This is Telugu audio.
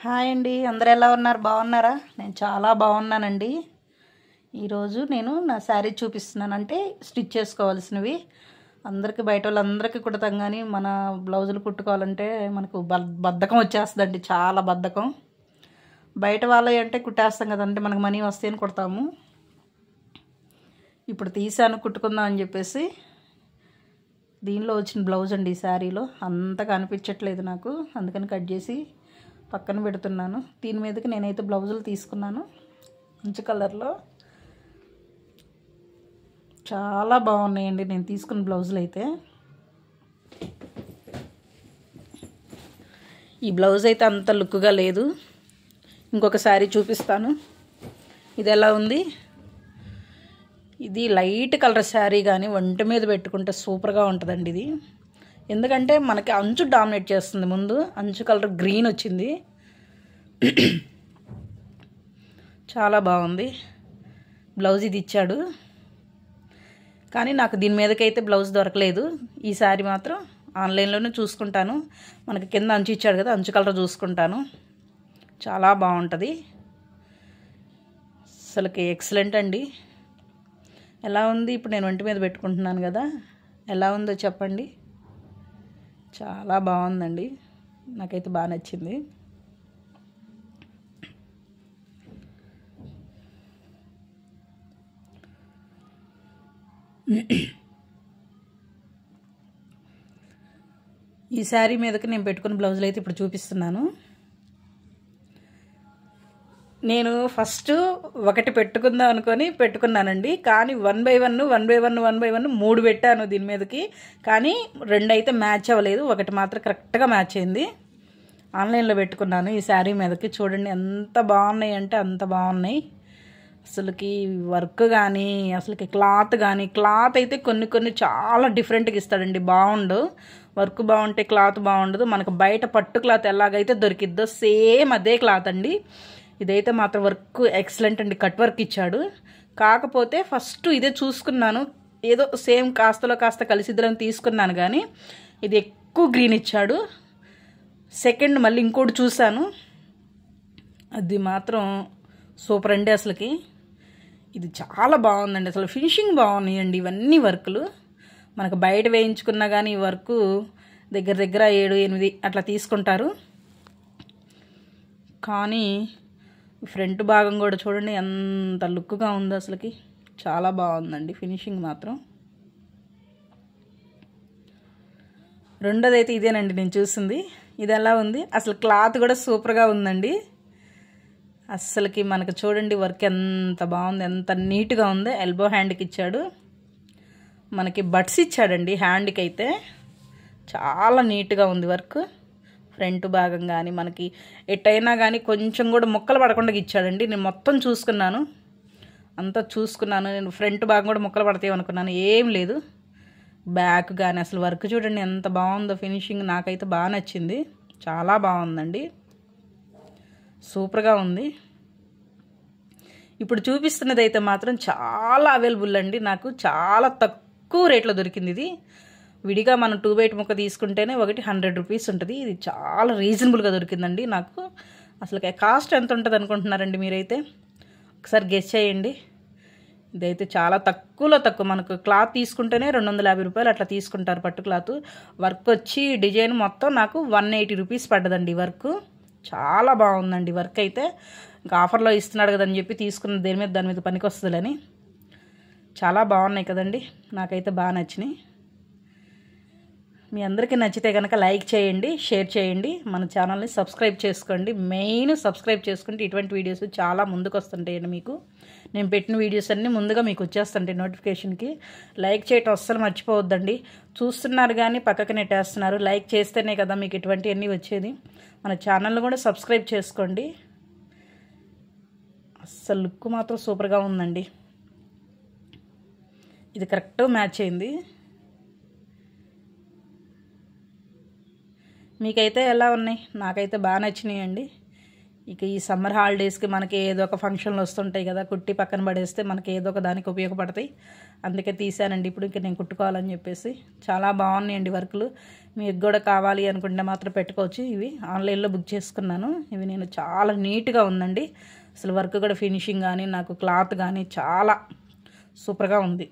హాయ్ అండి, అందరూ ఎలా ఉన్నారు? బాగున్నారా? నేను చాలా బాగున్నానండి. ఈరోజు నేను నా శారీ చూపిస్తున్నాను. అంటే స్టిచ్ చేసుకోవాల్సినవి అందరికీ, బయట వాళ్ళందరికీ కుడతాం, కానీ మన బ్లౌజులు కుట్టుకోవాలంటే మనకు బద్ధకం వచ్చేస్తుందండి. చాలా బద్ధకం. బయట వాళ్ళవి అంటే కుట్టేస్తాం కదంటే మనకు మనీ వస్తాయని కుడతాము. ఇప్పుడు తీసాను కుట్టుకుందాం అని చెప్పేసి. దీనిలో వచ్చిన బ్లౌజ్ అండి ఈ శారీలో. అంతగా అనిపించట్లేదు నాకు, అందుకని కట్ చేసి పక్కన పెడుతున్నాను. దీని మీదకి నేనైతే బ్లౌజులు తీసుకున్నాను మంచి కలర్లో. చాలా బాగున్నాయండి నేను తీసుకున్న బ్లౌజులు అయితే. ఈ బ్లౌజ్ అయితే అంత లుక్గా లేదు. ఇంకొక శారీ చూపిస్తాను. ఇది ఎలా ఉంది? ఇది లైట్ కలర్ శారీ, కానీ ఒంటి మీద పెట్టుకుంటే సూపర్గా ఉంటుందండి ఇది. ఎందుకంటే మనకి అంచు డామినేట్ చేస్తుంది. ముందు అంచు కలర్ గ్రీన్ వచ్చింది, చాలా బాగుంది. బ్లౌజ్ ఇది ఇచ్చాడు, కానీ నాకు దీని మీదకైతే బ్లౌజ్ దొరకలేదు. ఈ శారీ మాత్రం ఆన్లైన్లోనే చూసుకుంటాను. మనకి కింద అంచు ఇచ్చాడు కదా, అంచు కలర్ చూసుకుంటాను. చాలా బాగుంటుంది అసలుకి. ఎక్సలెంట్ అండి. ఎలా ఉంది? ఇప్పుడు నేను ఒంటి మీద పెట్టుకుంటున్నాను కదా, ఎలా ఉందో చెప్పండి. చాలా బాగుందండి, నాకైతే బాగా నచ్చింది. ఈ శారీ మీదకి నేను పెట్టుకున్న బ్లౌజులు అయితే ఇప్పుడు చూపిస్తున్నాను. నేను ఫస్ట్ ఒకటి పెట్టుకుందాం అనుకొని పెట్టుకున్నానండి, కానీ వన్ బై వన్ 3 పెట్టాను దీని మీదకి. కానీ 2 అయితే మ్యాచ్ అవ్వలేదు, ఒకటి మాత్రం కరెక్ట్గా మ్యాచ్ అయింది. ఆన్లైన్లో పెట్టుకున్నాను ఈ శారీ మీదకి. చూడండి ఎంత బాగున్నాయి అంటే అంత బాగున్నాయి. అసలుకి వర్క్ కానీ, అసలుకి క్లాత్ అయితే కొన్ని చాలా డిఫరెంట్గా ఇస్తాడండి. బాగుండు, వర్క్ బాగుంటే క్లాత్ బాగుండదు. మనకు బయట పట్టు క్లాత్ ఎలాగైతే దొరికిద్దో సేమ్ అదే క్లాత్ అండి. ఇదైతే మాత్రం వర్క్ ఎక్సలెంట్ అండి. కట్ వర్క్ ఇచ్చాడు. కాకపోతే ఫస్ట్ ఇదే చూసుకున్నాను, ఏదో సేమ్ కాస్తలో కాస్త కలిసిద్దని తీసుకున్నాను, కానీ ఇది ఎక్కువ గ్రీన్ ఇచ్చాడు. సెకండ్ మళ్ళీ ఇంకోటి చూశాను, అది మాత్రం సూపర్ అండి. అసలుకి ఇది చాలా బాగుందండి. అసలు ఫినిషింగ్ బాగున్నాయండి ఇవన్నీ వర్కులు. మనకు బయట వేయించుకున్నా కానీ ఈ వర్క్ దగ్గర 7-8 అట్లా తీసుకుంటారు. కానీ ఫ్రంట్ భాగం కూడా చూడండి ఎంత లుక్గా ఉందో. అసలుకి చాలా బాగుందండి ఫినిషింగ్ మాత్రం. రెండోది అయితే ఇదేనండి నేను చూసింది. ఇది ఎలా ఉంది? అసలు క్లాత్ కూడా సూపర్గా ఉందండి. అస్సలకి మనకు చూడండి వర్క్ ఎంత బాగుంది, ఎంత నీట్గా ఉందో. ఎల్బో హ్యాండ్కి ఇచ్చాడు, మనకి బట్స్ ఇచ్చాడండి హ్యాండ్కి అయితే. చాలా నీట్గా ఉంది వర్క్. ఫ్రంట్ భాగం కానీ మనకి ఎట్టయినా కానీ కొంచెం కూడా ముక్కలు పడకుండా ఇచ్చాడండి. నేను మొత్తం చూసుకున్నాను, అంతా చూసుకున్నాను. నేను ఫ్రంట్ భాగం కూడా ముక్కలు పడతాయి అనుకున్నాను, ఏం లేదు. బ్యాక్ కానీ అసలు వర్క్ చూడండి ఎంత బాగుందో. ఫినిషింగ్ నాకైతే బాగా నచ్చింది, చాలా బాగుందండి, సూపర్గా ఉంది. ఇప్పుడు చూపిస్తున్నది అయితే మాత్రం చాలా అవైలబుల్ అండి. నాకు చాలా తక్కువ రేట్లో దొరికింది ఇది. విడిగా మనం 2 బయట ముక్క తీసుకుంటేనే ఒకటి 100 రూపీస్ ఉంటుంది. ఇది చాలా రీజనబుల్గా దొరికిందండి నాకు. అసలు కాస్ట్ ఎంత ఉంటుంది అనుకుంటున్నారండి మీరైతే? ఒకసారి గెస్ చేయండి. ఇదైతే చాలా తక్కువలో తక్కువ. మనకు క్లాత్ తీసుకుంటేనే 250 రూపాయలు అట్లా తీసుకుంటారు పట్టు క్లాత్. వర్క్ వచ్చి డిజైన్ మొత్తం నాకు 180 రూపీస్ పడ్డదండి వర్క్. చాలా బాగుందండి వర్క్ అయితే. ఇంకా ఆఫర్లో ఇస్తున్నాడు కదని చెప్పి తీసుకున్న, దాని మీద పనికి వస్తుందని. చాలా బాగున్నాయి కదండి, నాకైతే బాగా నచ్చినాయి. మీ అందరికీ నచ్చితే కనుక లైక్ చేయండి, షేర్ చేయండి, మన ఛానల్ని సబ్స్క్రైబ్ చేసుకోండి. మెయిన్ సబ్స్క్రైబ్ చేసుకుంటే ఇటువంటి వీడియోస్ చాలా ముందుకు వస్తుంటాయండి. మీకు నేను పెట్టిన వీడియోస్ అన్నీ ముందుగా మీకు వచ్చేస్తుంటాయి నోటిఫికేషన్కి. లైక్ చేయటం అస్సలు మర్చిపోవద్దండి. చూస్తున్నారు కానీ పక్కకి నెట్టేస్తున్నారు. లైక్ చేస్తేనే కదా మీకు ఇటువంటివన్నీ వచ్చేది. మన ఛానల్ని కూడా సబ్స్క్రైబ్ చేసుకోండి. అస్సలు లుక్ మాత్రం సూపర్గా ఉందండి. ఇది కరెక్ట్ మ్యాచ్ అయింది. మీకైతే ఎలా ఉన్నాయి? నాకైతే బాగా నచ్చినాయండి. ఇక ఈ సమ్మర్ హాలిడేస్కి మనకి ఏదో ఒక ఫంక్షన్లు వస్తుంటాయి కదా, కుట్టి పక్కన పడేస్తే మనకి ఏదో ఒక దానికి ఉపయోగపడతాయి. అందుకే తీసానండి ఇప్పుడు ఇంక నేను కుట్టుకోవాలని చెప్పేసి. చాలా బాగున్నాయండి వర్కులు. మీకు కూడా కావాలి అనుకుంటే మాత్రం పెట్టుకోవచ్చు. ఇవి ఆన్లైన్లో బుక్ చేసుకున్నాను. ఇవి నేను చాలా నీట్గా ఉందండి. అసలు వర్క్ కూడా ఫినిషింగ్ కానీ నాకు క్లాత్ కానీ చాలా సూపర్గా ఉంది.